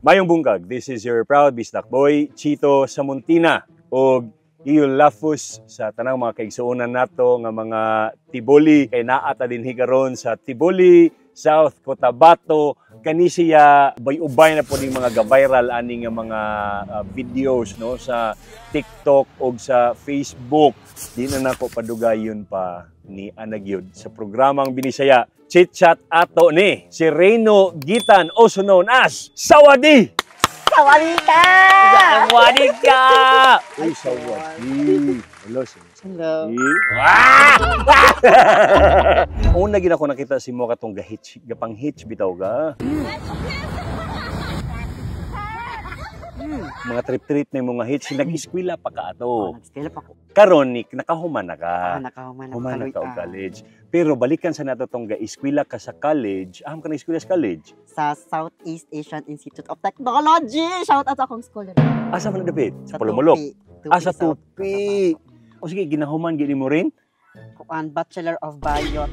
Mayong bungkag, this is your proud Bisdak Boy, Chito Samuntina, o iyong lafus sa tanang mga kaigsuunan nato nga mga Tiboli, kay naata din higaron sa Tiboli, South Cotabato, kani siya bay-ubay na po ng mga ga-viral ani nga mga videos no sa TikTok o sa Facebook. Di na nako padugayon pa ni Anagyod sa programang binisaya Chit Chat ato ni si Reyno Gitan, also known as Sawadi! Sawadi ka! Sawadi ka! Uy, Sawadi! Hello, hello. Una gina ko nakita si mo katong gapang-hitch bitaw ga. Mga trip-trip na yung mga hitch, nag-eskwela pa ka ato. Nag-eskwela pa ko. Karon ni nakahuman na ka. Nakahuman na ka og college. Pero balikan sa nato tong ga-eskwela ka sa college. Aham ka na eskwela sa college? Sa Southeast Asian Institute of Technology. Shout out akong school. Asa man dapit? Sa Pulumulok. Sa Tupi. O sige, ginahuman gini mo rin? Kuan Bachelor of Biot.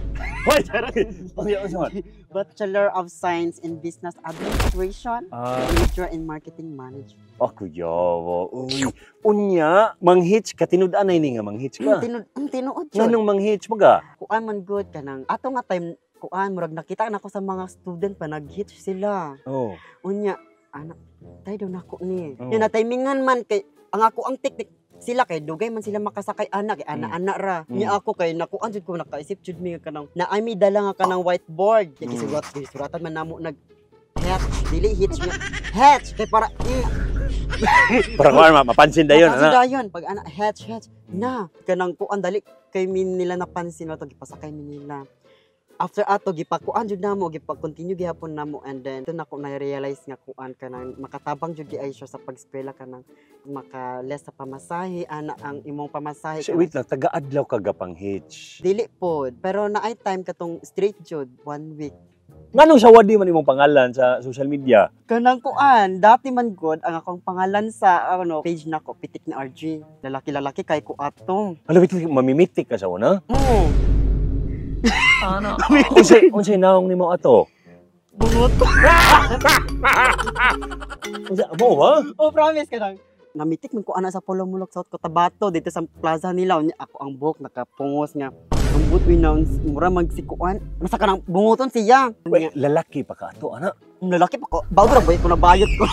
Bachelor of Science in Business Administration. Major in Marketing Management. Ako yawa. Uy. Unya, manghitch ka. Tinud-an na ini nga manghitch ka. Tinuod yun. Nganong manghitch mo ga? Kuan man good ka nang. Ato nga time, kuan, murag nakita na ko sa mga student pa nag-hitch sila. Oh. Unya, anak, tayo daw na ko ni. Yun na timingan man kay, ang ako ang teknik, sila kay dugay man sila makasakay anak anak ra niya ako kay nakuan jud ko nakaisip jud mi kanang naami dala nga kanang whiteboard kay suratan man namo nag hatch dili hitch hatch kay para para mapansin dayon ana dayon pag ana hatch na kanang kuan dali kay min nila napansin wato gipasakay min nila. After ato gipakuan jud namo gipa-continue gihapon namo and then to nako na-realize nga kuan kanang makatabang jud gi ay siya sa pag-eskwela kanang maka-less sa pamasahe ana ang imong pamasahe. So wait lang, taga-adlaw ka gapang hitch. Dili pod, pero naay time katong straight jud 1 week. Nganong Sawadi man imong pangalan sa social media? Kanang kuan, dati man god ang akong pangalan sa page nako Pitik ni RG. Lalaki kay ko atong. Alam mo mamimitik ka sa una? Ano? Unsay naong nimo ato? Bungot ko. Mo ba? Oh, promise ka lang. Namitik man ko ana sa Pulumulok, South Cotabato dito sa plaza nila. Ako ang buhok nakapungos nga. Ang butoy na mura magsikuan. Masa ka nang bunguton siya. Lalaki pa ka ato, ana? Lalaki pa ko. Bago na ba ko nabayot ko.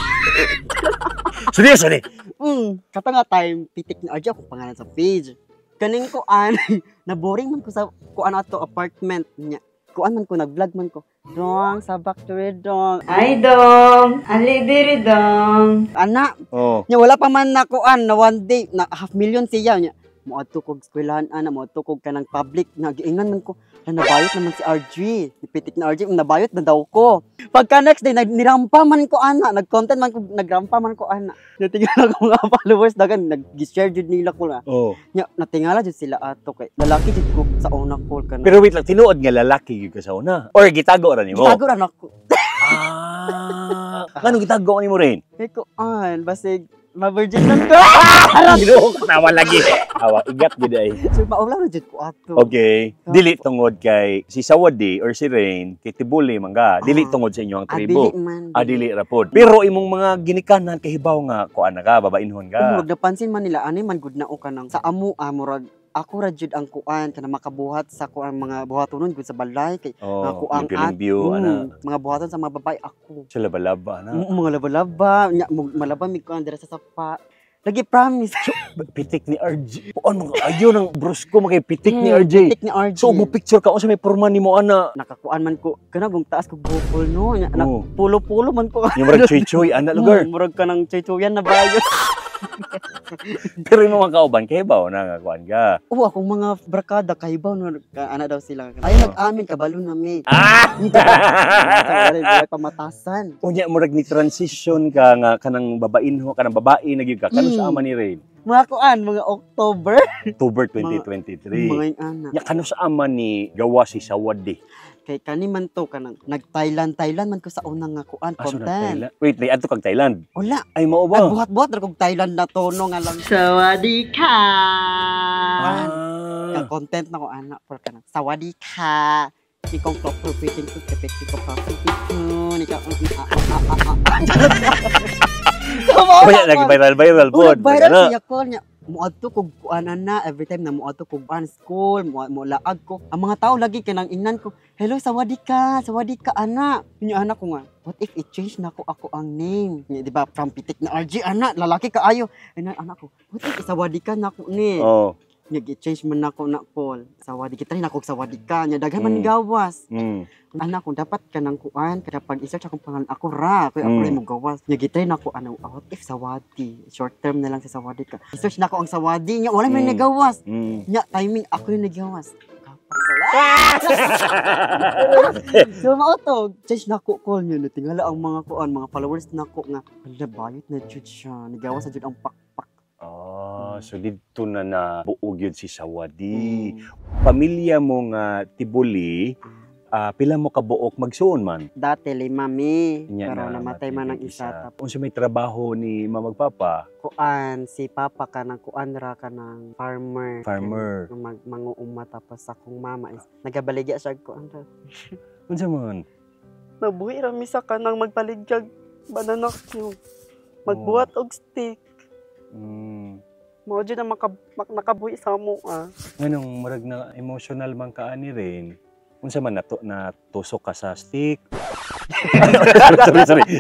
Seryoso ni? Kata nga time, Pitik ni RG akong pangalan sa page. Kaning kuan, na-boring man ko sa kuan ato apartment niya. Kuan man ko, nag-vlog man ko. Dong, sabak to red dong. Ay dong, ali diri dong. Anak, niya wala pa man na kuan, na one day, na 500,000 siya niya. Moadto kog eskwelahan ana, moadto kog kanang public, nagiingan man ko. Nabayot naman si RG, Pitik na RG, nabayot na daw ko. Pagka next day, nirampa man ko ana, nag-content man ko, nagrampa man ko ana. Natingala ko mga followers, dagan, nag-share jud nila ko na. Natingala jud sila ato kay lalaki jud ko sa una call ka na. Pero wait lang, tinuod nga lalaki jud ka sa una? Or gitago ra nimo? Gitago ra nako. Ngano gitago nimo rin? Kay kuan, basig ma-virgin lang ko. Ginoo, tawa lagi. Awa, igat gid ay. So maulaw jud ko ato. Okay. Dili tungod kay si Sawadi or si Rain, kay Tibuli mangga. Dili tungod sa inyo ang tribo. Dili ra pod. Pero imong mga ginikanan kahibaw nga kuan na ka, babainhon ka. Murag napansin man nila ani man gud na o kanang sa amo murag ako ra jud ang kuan kana makabuhat sa kuan mga buhatonon gud sa balay kay kuan mga buhaton sa mga babae ako. Sa laba-laba na. Mga laba-laba, malaba mi kuan dira sa sapa. Lagi promise. Pitik ni RJ. Ano ayo nang brusko magay Pitik ni RJ. Pitik ni RJ. So mo picture ka unsa may porma nimo ana? Nakakuan man ko kana gong taas ko bukol no. Pulo-pulo man ko. Yung murag choy-choy ana lugar. Murag kanang choy-choyan na bayo. Pero yung mga kauban, kahibaw na kuan ka. Oo, akong mga barkada, kahibaw na ana daw sila. Ay, nag-amin, kabalo na may. Pamatasan. Unya, murag ni transition ka nga kanang babainho, kanang babae na gyud ka. Kano sa ama ni Rain? Mga kuan, mga October 2023. Mga ana. Ya kano sa ama ni gawa si Sawadi? Kay kani man to kanang nag-Thailand man ko sa unang nga kuan content. Wait, adto kag Thailand. Wala. Ay mao ba? Buhat-buhat ra kog Thailand na tono nga lang. Sawadi ka. Ka content na ko ana for kanang Sawadi ka. Ikaw appropriating ko, kapit ko prostitution, ikaw, Kaya nag-viral po. viral siya ko niya. Muadto kog kuanan na every time na muadto kog ban school, mo laag ko. Ang mga tao lagi kanang ingnan ko. Hello, sawadi ka ana. Inyo anak ko nga. What if i-change na ako ang name? Di ba from pitik na RG anak, lalaki ka ayo. Anak ko. What if sawadi ka na ako ni? Oh. Nag-change man nako na call. Sawadi kita rin ako sawadi ka. Nya daghan man gawas. Anak ko dapat ka nang kuan kaya pag i-search akong pangalan ako ra kaya ako rin mo gawas. Nya gitry nako ano what if sawadi. Short term na lang sa sawadi ka. I-search nako ang sawadi nya wala man nagawas. Nya timing ako yung nagawas. So mauto change nako call niyo tingala ang mga kuan mga followers nako nga hala bayot na jud siya. Nagawas na jud ang pakpak. So dito na buog yun si Sawadi. Pamilya mo nga Tiboli, pila mo kabuok magsuon man? Dati lima mi, Nya pero na, namatay man ang isa. Unsa may trabaho ni mamagpapa? Kuan, si papa ka ng kuan ra ka ng farmer. Farmer. Manguuma tapos akong mama is nagabaligya siya kuan ra. Unsa man? Nabuhi ra mi sa kanang magpaligyag banana cue. Magbuhat og stick. Mo jud na nakabuhi sa mo Nganong murag na emotional man ka ani rin. Unsa man na tusok ka sa stick?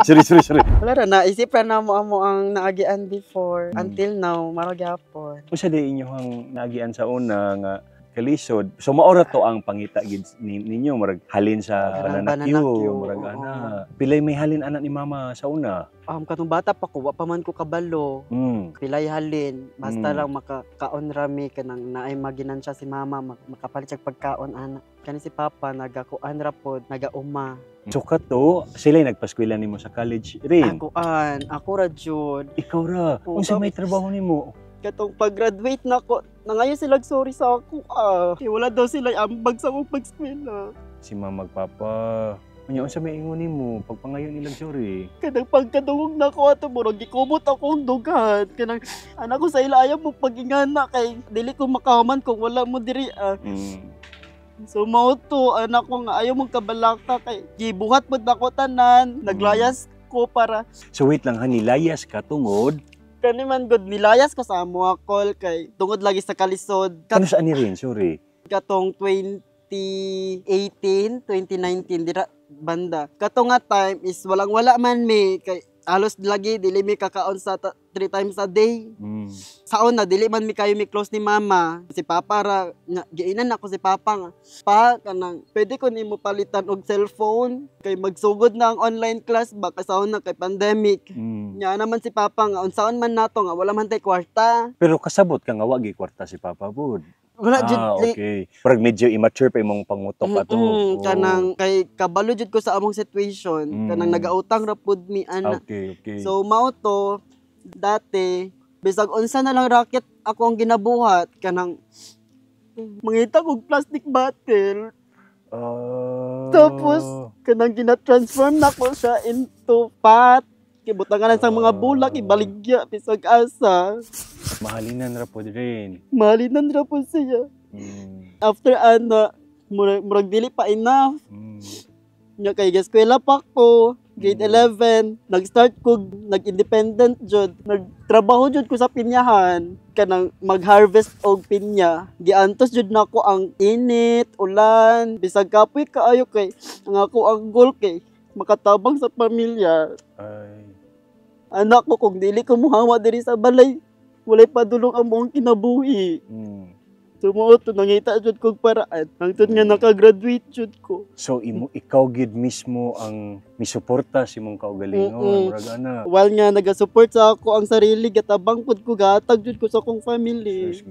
sorry. Wala ra naisip ra na mo ang naagian before until now maragyapon. Unsa di inyohang naagian sa una nga kalisod. So maora to ang pangita gid ninyo murag halin sa bananakyo, murag ana. Pilay may halin anak ni mama sa una. Katong bata pa ko, wa pa man ko kabalo. Pilay halin, basta lang makakaon rami kanang naay maginansya si mama, makapalit siya pagkaon ana. Kani si papa nagakuan ra pod, nagauma. So kato, sila nagpaskwela nimo sa college rin. Ako ra jud. Ikaw ra. Unsa may trabaho nimo? Katong pag-graduate na ko, nangayon sila sorry sa ako. Wala daw sila ambag sa akong pag-eskwela. Si mama magpapa. Unya unsa may ingon nimo pagpangayon nilang sorry? Kanang pagkadungog na ko ato murag gikumot akong dugan. Kanang anak ko sa ila ayaw mo pag-ingana kay dili ko makahuman kung wala mo diri. So mao to anak ko nga ayaw mong kabalaka kay gibuhat pod nako tanan, naglayas ko para. So wait lang ha, nilayas ka tungod Kani man good nilayas ko sa amo call kay tungod lagi sa kalisod. Ano sa ani rin, sorry? Katong 2018, 2019 dira banda. Katong nga time is walang-wala man mi kay halos lagi dili mi kakaon sa 3 times a day. Saon na dili man mi kayo mi close ni mama. Si papa ra giinan ako si papa nga. Pa kanang pwede ko nimo palitan og cellphone kay magsugod na ang online class baka saon na kay pandemic. Nya naman si papa nga unsaon man nato nga wala man tay kwarta. Pero kasabot ka nga wagi kwarta si papa bud. Wala jud okay. Parang medyo immature pa imong pangutok ato. Kanang kay kabalo jud ko sa among situation, kanang nagautang ra pud mi ana. Okay. So mao to dati bisag unsa na lang racket ako ang ginabuhat kanang mangita kog plastic bottle. Tapos kanang gina-transform na ko siya into pot. Kibutangan sa mga bulak, ibaligya, bisag asa. Mahalinan ra po rin. Mahalinan ra po siya. After murag dili pa enough. Nya kay eskwela pa ko, grade 11, nag-start ko, nag-independent jud. Nagtrabaho jud ko sa pinyahan, kanang mag-harvest og pinya. Giantos jud nako ang init, ulan, bisag kapoy kaayo kay ang ako ang goal kay makatabang sa pamilya. Anak ko kung dili ko muhawa diri sa balay, walay padulong ang mong kinabuhi. So mo to nangita jud kog paraan hangtod nga naka-graduate jud ko. So ikaw gid mismo ang misuporta si mong kaugalingon, murag ana. While nga nagasupport sa ako ang sarili, gatabang pud ko gatag jud ko sa akong family.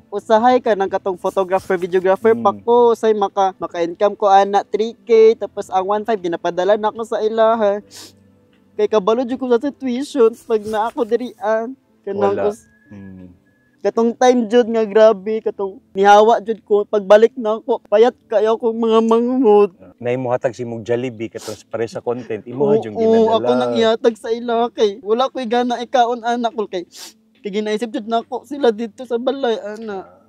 Usahay ka ng katong photographer, videographer pa ko, say maka-income ko ana 3K tapos ang 1.5 ginapadala na ako sa ilaha. Kay kabalo jud ko sa situation pag na ako dirian kanang katong time jud nga grabe katong nihawa jud ko pagbalik na ako payat kayo kong mga mangumod. Nay mo hatag si mong Jollibee katong pare sa content imo jud ginadala. Ako nang ihatag sa ila kay wala ko'y gana ikaon anak ko kay ginaisip jud nako sila dito sa balay ana.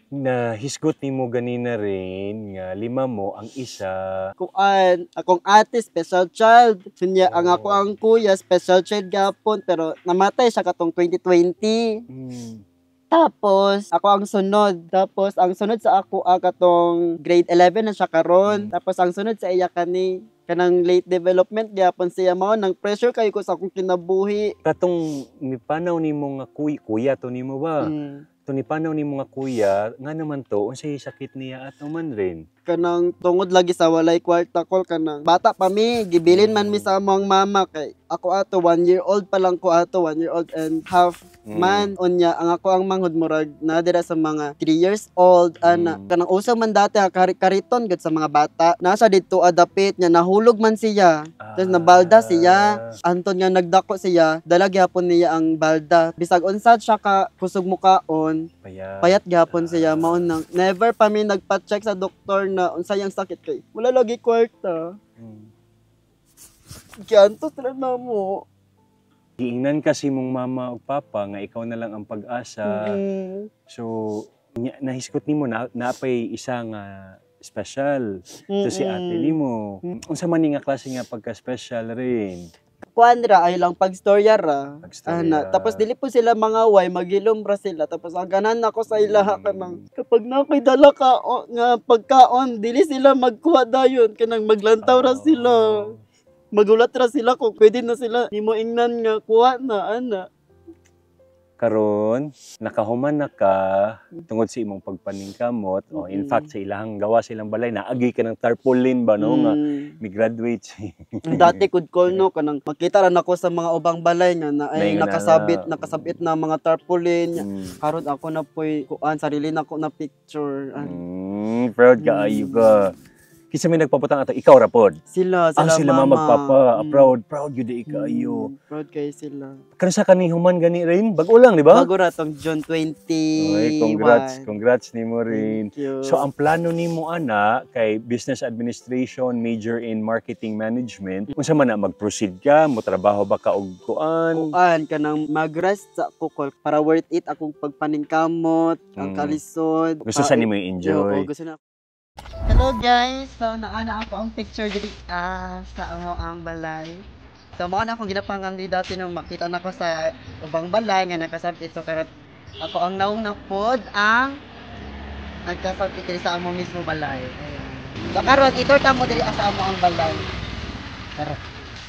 na hisgot nimo ganina rin nga lima mo ang isa. Kuan, akong ate special child. Sinya ang Oh. ako ang kuya special child gapon pero namatay siya katong 2020. Mm. Tapos ako ang sunod. Tapos ang sunod sa ako katong grade 11 na siya karon. Tapos ang sunod sa iya kanang late development gyapon siya mao nang pressure kayo ko sa akong kinabuhi. Katong nipanaw nimo nga kuya to nimo ba? Mm. To nipanaw nimo nga kuya nga naman to unsay sakit niya at man rin. Kanang tungod lagi sa walay kwarta ko kanang bata pa mi gibilin man mi sa among mama kay ako ato 1 year old pa lang ko ato 1 year old and half man unya ang ako ang manghud murag na dira sa mga 3 years old ana kanang usa man dati kariton gud sa mga bata nasa dito adapit niya nahulog man siya tapos nabalda siya anton nga nagdako siya dala gyapon niya ang balda bisag unsad siya ka kusog mukaon payat gyapon siya mao nang never pa mi nagpa-check sa doktor na unsay ang sakit kay wala lagi kwarta giantos na mo. Giingnan kasi mong mama o papa nga ikaw na lang ang pag-asa. So, nahiskot nimo na napay isa nga special. So si ate nimo. Unsa man ni nga klase nga pagka-special rin? Kuan ra ay lang pagstorya ra. Pagstorya. Tapos dili po sila mga way magilom ra sila tapos ang ganan ako sa ilaha kanang kapag nakoy dala ka nga pagkaon dili sila magkuha dayon kanang maglantaw ra sila. Magulat ra sila kung pwede na sila nimo ingnan nga kuha na ana. Karon nakahuman na ka tungod sa imong pagpaningkamot. In fact sa ilahang gawa silang balay naagi ka ng tarpaulin ba no nga mi-graduate si. Dati kud ko no kanang makita ra nako sa mga ubang balay nga na ay nakasabit na mga tarpaulin. Karon ako na poy kuan sarili nako na picture. Proud ka ayo ka. Kisa may nagpaputang ato, ikaw rapod. Sila sila mama. magpapa. Proud yun ikayo. Proud kayo sila. Kano sa kanihuman gani rin? Bago lang, di ba? Bago ra tong June 20. Oy, congrats ni mo rin. So ang plano nimo ana kay Business Administration, major in Marketing Management. Unsa man na mag-proceed ka, mo trabaho ba ka og kuan? Kuan kanang mag-rest sa kukol para worth it akong pagpaningkamot, ang kalisod. Gusto sa nimo i-enjoy. Gusto na. Hello guys! So naana ako ang picture dito sa ang balay. So mao na akong ginapangang dati nung makita na ko sa ubang balay nga nakasabit so karon ako ang naong napod ang nagkasabit diri sa among mismo balay. So karon itor ta mo diri sa amo ang balay. Karon.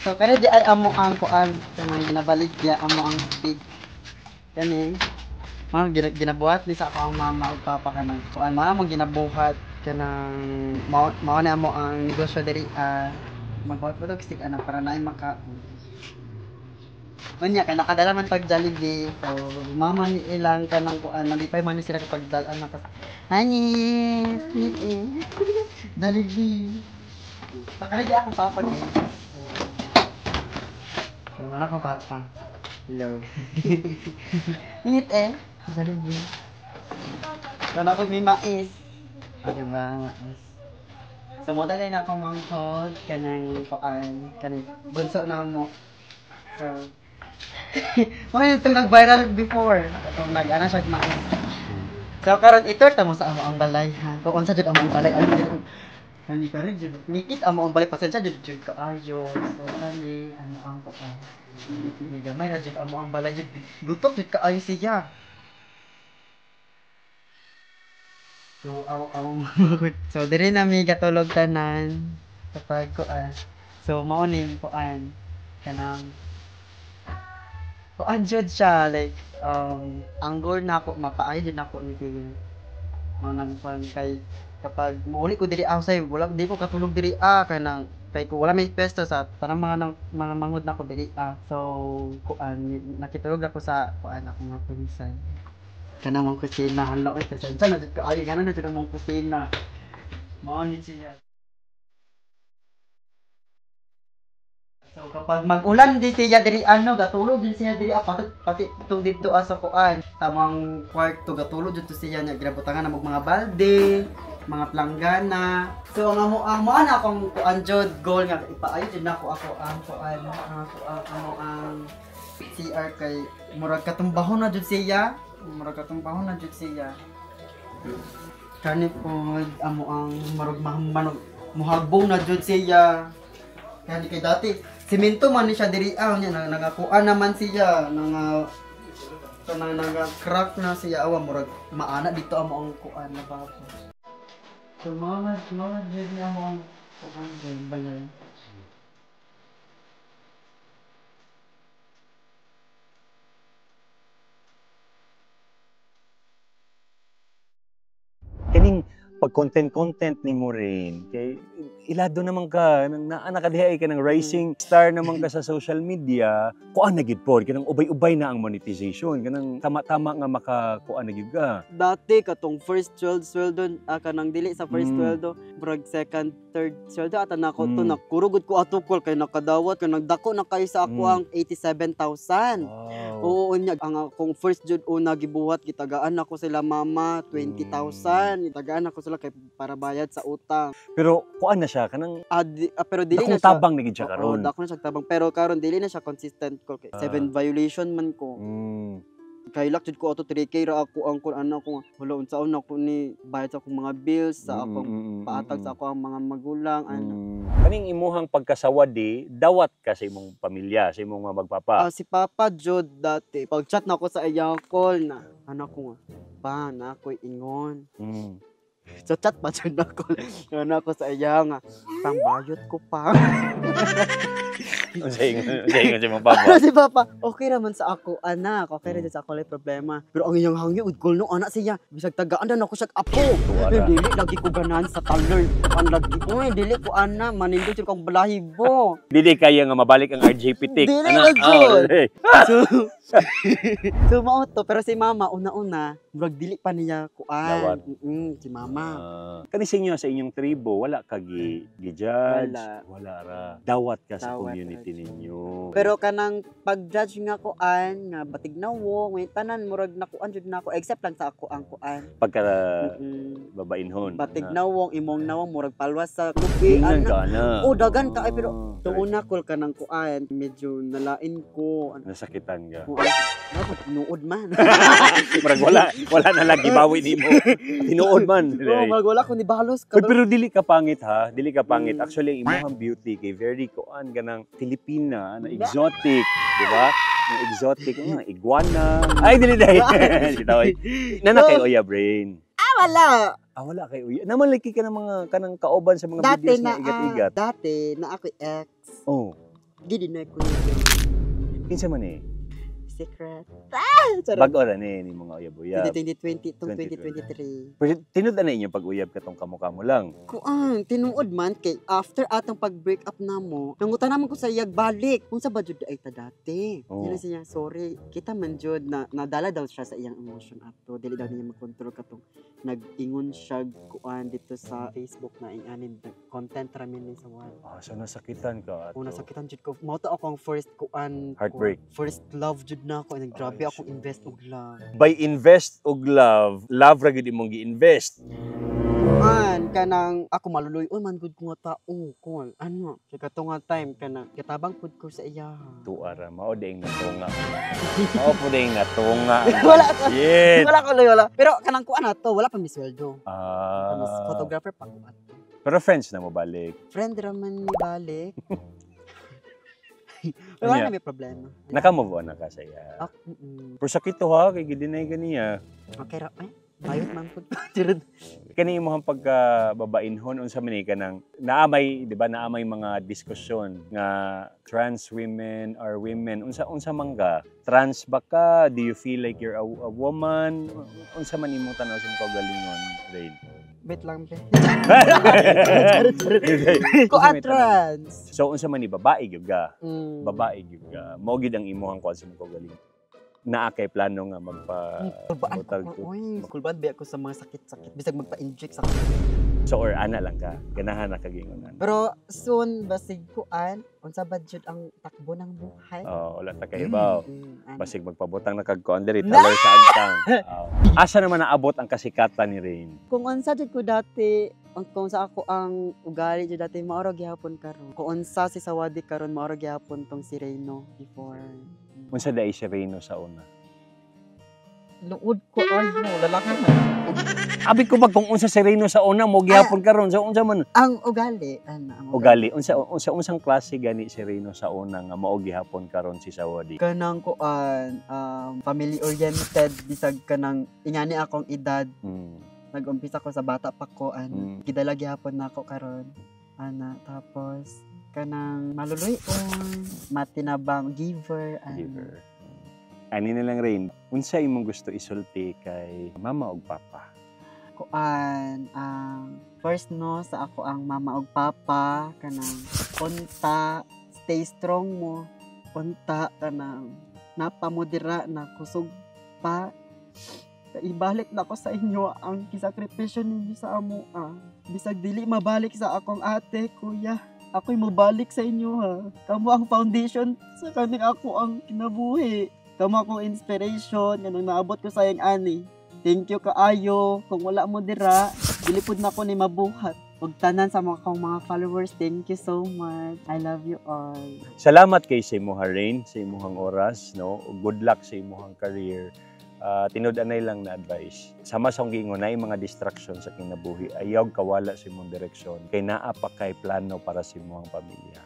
So pero di ay amo ang kuan kanang ginabalik dia amo ang pig. Kani ginabuhat ni sa ako ang mama ug papa kanang kuan mao ginabuhat kanang mao na mo ang negosyo diri magbuhat ko stick ana para naay maka unya kay nakadala man pag Jollibee so mama ni ilang kanang kuan nalipay man ni sila kapag dalan na hani Jollibee pakali di ako papa ni ano ko papa hello init Jollibee kana ko may mais. Diba? So, mo dali na akong manghod, kanang paan, kanang bunso na mo. So, ito nag-viral before. Itong nag-ana siya kumain. So, karon ito, tamo sa amo ang balay. Kung unsa dyan amo ang balay, hindi ka rin dyan. Nikit amo ang balay, pasensya dyan dyan ka ayo. So, kani, ano ang paan. Hindi gamay na dyan amo ang balay. Lutok dyan ka ayo siya. So, so diri na mi katulog tanan kapag kuan. So mao ni kuan kanang kuan jud siya like anggol na ako mapaay din ako ni tigil. Mao nang kuan kay kapag muuli ko diri outside wala di ko katulog diri kanang kay ko wala may pwesto sa tanang mga mangod na ko diri so kuan nakitulog ako sa kuan ako nga pinsan. Kanang mong kusina, hala ko kasi na dito ay ganan na dito mong kusina. Mao ni siya. So kapag mag-ulan di siya diri gatulog din siya diri pati tung dito sa kuan. Tamang kwarto gatulog dito siya nya ginabutangan na mga balde, mga planggana. So ang amo ana akong kuan jud goal nga ipaayo jud nako ako ang kuan ang CR kay murag katumbahon na jud siya. Murag katong pahon na jud siya. Kani po, amo ang marag manog muhagbong na jud siya. Kani kay dati, simento man ni siya diri niya nagakuan naman siya crack na siya awa murag maana dito amo ang kuan na babo. So mga jud niya amo ang kuan balay. Kaning pag content ni mo rin kay ilado naman ka nang naa ka diha ka ng rising star naman ka sa social media kuan na gid pod kanang ubay-ubay na ang monetization kanang tama-tama nga makakuan na gid ka. Dati katong first sweldo kanang dili sa first sweldo brag second third sweldo ata nako to nakurugod ko atukol kay nakadawat kay nagdako na kayo sa ako ang 87,000. Oo nya ang akong first jud una gibuhat gitagaan ako sila mama 20,000 gitagaan ako sila kay para bayad sa utang. Pero kuan na siya kanang pero dili na siya siya tabang na gid siya karon. Dako na siya tabang pero karon dili na siya consistent ko kay 7 violation man ko. Kay lak jud ko auto 3K ra ako ang kun ana ko wala unsaon ako ni bayad sa akong mga bills sa akong paatag sa akong mga magulang ana. Kaning imuhang pagkasawadi dawat ka sa imong pamilya sa imong mga magpapa. Si Papa Jod dati pag chat na ako sa iyang call na anak ko pa na ako'y ingon. So chat pa dyan ako. Ano ako sa iya nga. Pangbayot ko pa. Sayang si mong papa. Ano si Papa? Okay naman sa ako, anak. Okay rin sa ako may problema. Pero ang iyang hangyo, udkol no, anak siya. Bisag tagaan na ako siya apo. Dili, lagi ko ganan sa color. Ang lagi, dili ko ana. Manindo siya kong balahibo. Dili kaya nga mabalik ang RJP tik. Dili Ana, So mauto. Pero si Mama, una-una, brag dili pa niya kuan. Si Mama. Kani sa inyo sa inyong tribo wala ka gi-judge, wala ra. Dawat ka sa community ninyo. Pero kanang pag-judge nga kuan nga batig nawo, may tanan murag nakuan jud nako except lang sa ako ang kuan. Pagka babainhon. Batig nawong imong nawong murag palwas sa lubi ana. O dagan ka pero tuuna kol kanang kuan medyo nalain ko. Nasakitan ka. Dapat tinuod man. Murag wala na lagi bawi nimo. Tinuod man. Murag wala ko ni balos ka. Pero dili ka pangit ha, dili ka pangit. Actually imong beauty kay very kuan ganang Filipina na exotic, di ba? Yung exotic, iguana. Ay dili dai. Sitaw. Nana kay Oya Brain. Wala. Wala kay Uya. Naman laki ka ng mga kanang kaoban sa mga videos na igat-igat. Dati na ako ex. Oh. Gidi na ko. Kinsa man eh? Secret. Bago ra ni mga uyab-uyab. 2020 tong 2023. Pero tinud na inyo pag-uyab katong kamo-kamo lang. Kuan, tinuod man kay after atong pag-break up namo, nangutan naman ko sa iyag balik. Kung sa budget ay ta dati. Yun siya, sorry. Kita man jud na nadala daw siya sa iyang emotion ato. Dili daw niya mag-control katong nag-ingon siya kuan dito sa Facebook na ing-anin content ramin ni sa wall. So nasakitan ka ato. Nasakitan jud ko. Mao to akong first kuan. Heartbreak. First love jud na ako. Grabe akong invest og love. By invest og love ra gid imong gi-invest. Kanang ako maluluyon man gud ko nga tao kon ano kay katong time kanang kitabang pud ko sa iya. Tuara mao ding natunga. Mao pud ding natunga. Wala ko wala. Pero kanang kuan ato wala pa mi sweldo. Photographer pa ko ato. Pero friends na mo balik. Friend raman ni balik. Wala na may problema. Naka-move on na ka sa iya. Pero sakit to ha, kay gidinay ganiya. Okay ra, bayot man pud. Kani imong pagka-babainhon unsa man ka nang naamay, di ba, naamay mga diskusyon nga trans women or women unsa man ka? Trans ba ka? Do you feel like you're a woman? Unsa man imong tanaw sa kaugalingon, Rain? Bet lang pe. Ko trans. So unsa man ni babae gyud ka? Babae gyud ka. Mao gyud ang imong kuan sa kaugalingon. Naa kay plano nga kulban ba ako sa mga sakit-sakit bisag magpa-inject sa so or ana lang ka ganahan na kagingonan. Pero soon basig kuan unsa budget ang takbo ng buhay? Wala ta kay ibaw. Basig magpabutang na kag kuan diri taler sa antang. Asa naman naabot ang kasikatan ni Rain? Kung unsa jud ko dati kung sa ako ang ugali jud dati maoro gyapon karon. Kung unsa si Sawadi karon maoro gyapon tong si Reyno before. Unsa dai si Reyno sa una? luod ko ayo lalaki man. Abi ko ba kung unsa si Reyno sa una mo gihapon karon sa unsa man Ang ugali ang ugali unsang klase gani si Reyno sa una nga mao gihapon karon si Sawadi. kanang kuan family oriented bisag kanang ingani akong edad. Nag-umpisa ko sa bata pa ko gidala gyapon nako karon ana tapos kanang maluluyon matinabang giver. Ani na lang Rain, unsa imong gusto isulti kay mama ug papa? Kuan first no sa ako ang mama ug papa kanang unta stay strong mo unta kanang napamudira na kusog pa ibalik na ko sa inyo ang kisakripisyo ninyo sa amo bisag dili mabalik sa akong ate kuya ako'y mabalik sa inyo ha kamo ang foundation sa kaning ako ang kinabuhi kamo akong inspiration kanang naabot ko sa iyang ani. Thank you kaayo. Kung wala mo dira, dilipod na ko ni mabuhat. Ug tanan sa mga kong mga followers, thank you so much. I love you all. Salamat kay sa imong Rain, sa imong oras, no? Good luck sa imong career. Tinud-anay lang na advice. Sama sa gingon na mga distraction sa kinabuhi, ayaw kawala sa imong direksyon. Kay naa pa kay plano para sa imong pamilya.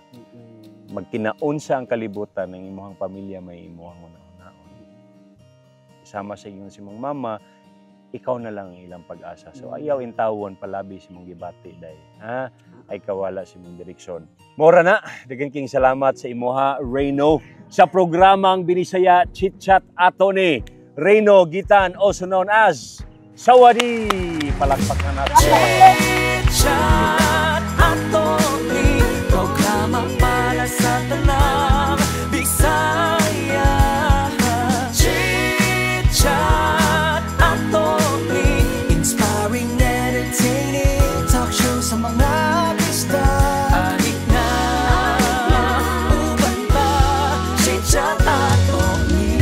Magkinaon sa ang kalibutan ng imong pamilya may imong una-unaon. Sama sa inyo si imong mama, ikaw na lang ang ilang pag-asa. So ayaw intawon palabi si mong gibati day. Ha? Ay kawala si mong direksyon. Mora na, daghang king salamat sa imuha Reyno sa programang Binisaya Chit Chat ato ni Reyno Gitan, also known as Sawadi. Palakpakan natin. Chit Chat ato ni programa para sa tanang Bisaya. Chit Chat ato ni inspiring, entertaining talk show sa mga pista. Anik na uban pa Chit Chat ato ni.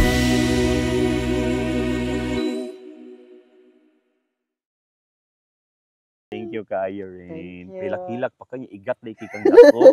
Thank you kaayo Rain. Thank you. Pilak-hilak pa kanya igat na ikikang dako.